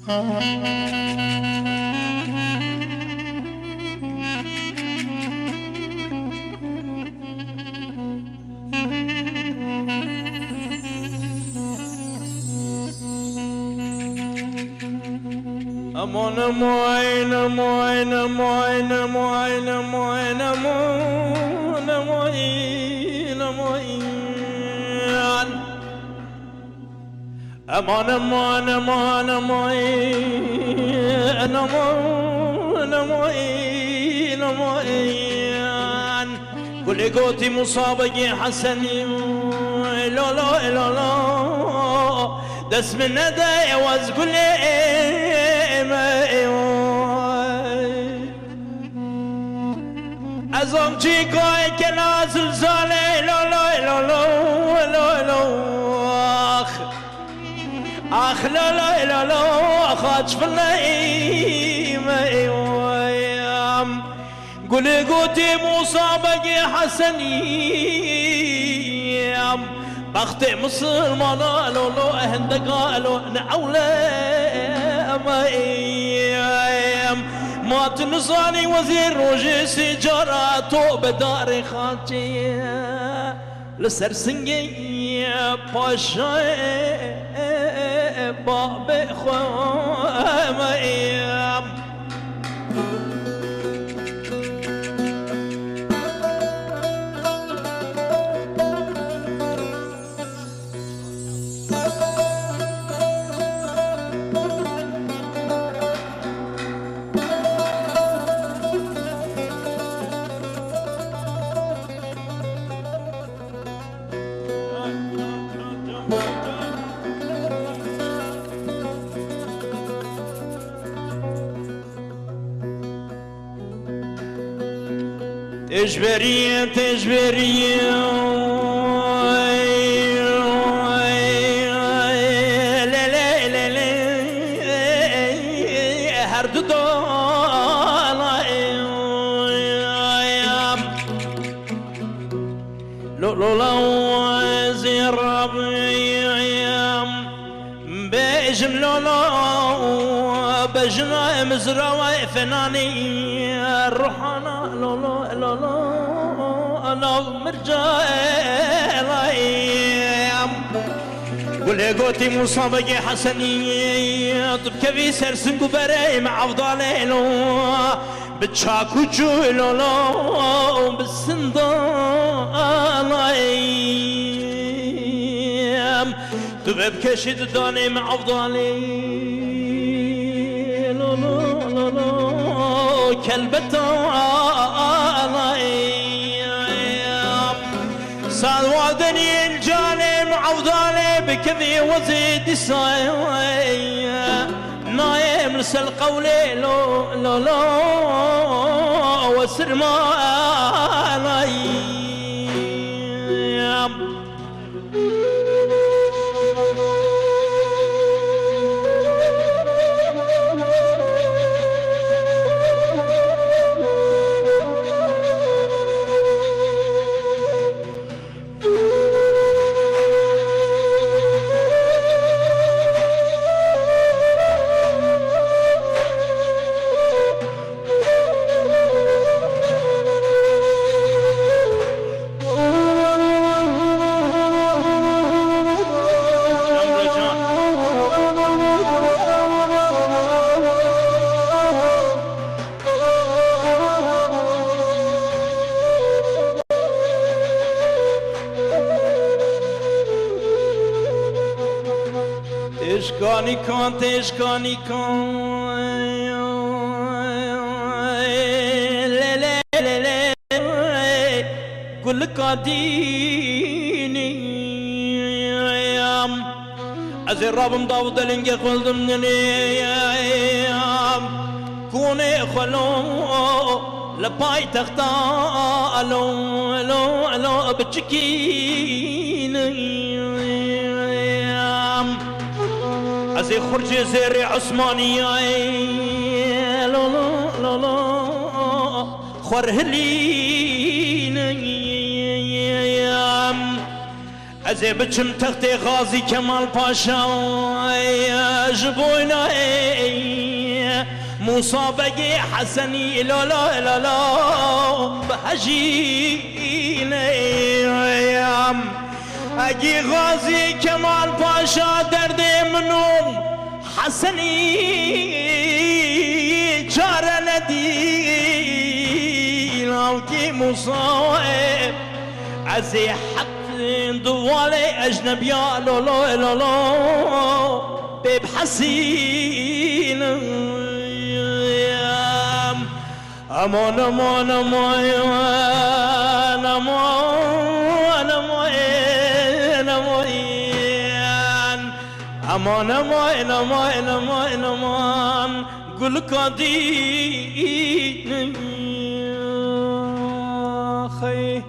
أمان معين معين معين معين معين معين معين معين أمان معين معين معين معين معين معين كل قوتي مصابقي حسني لا لا لا لا دس من ندى وازقل ازم چی کوی که نازل زاله لا لا لا لا لا لا اخ لا لا لا لا خاطش في النعيم قولي قوتي مصابك حسنيم بختي مصر ما لا لا لا هندك قالوا ما تنصاني وزير روجي سجاراتو بداري خاتي لسر سنگي باشا باب خواميم تجبرية تجبرية لا لا لا لا هرد دالا لو لو لو زي الربيع بيجم لو لو بجنا مزروع فناني الروحانا لو لو لو لو انا مرجع قولي قوتي مصابقي حسني طب كبي سرسن قبري مع افضالي لو بتشاكو جولو لو بالسندالي تبقى بكشد داني مع افضالي لو لو لو لو كلبته صار وادني الجاني معوضاني بكذي وزيد الساي نايم لسل قولي لو لو لو وسر ما تشكاني كان تشكاني كان لا لا لا لا كل قديني أزي الرب مضاوض لنجي خلد من اليام كوني خلو لباي تختا ألو ألو ألو بتشكيني أزي خرجي زيري عثمانية لو لو لو لو خرهلين از بچم تخت غازی کمال پاشا جبوینا موسى بقي حسني لالا لالا بهجيني ايام اجي غازي كمال باشا درد منوم حسني جار ندي لوكي مصايب عزي حط دوالي اجنبيا لالا لالا بيب حسين امان امان امان امان امان امان امان امان امان امان گل کادی خی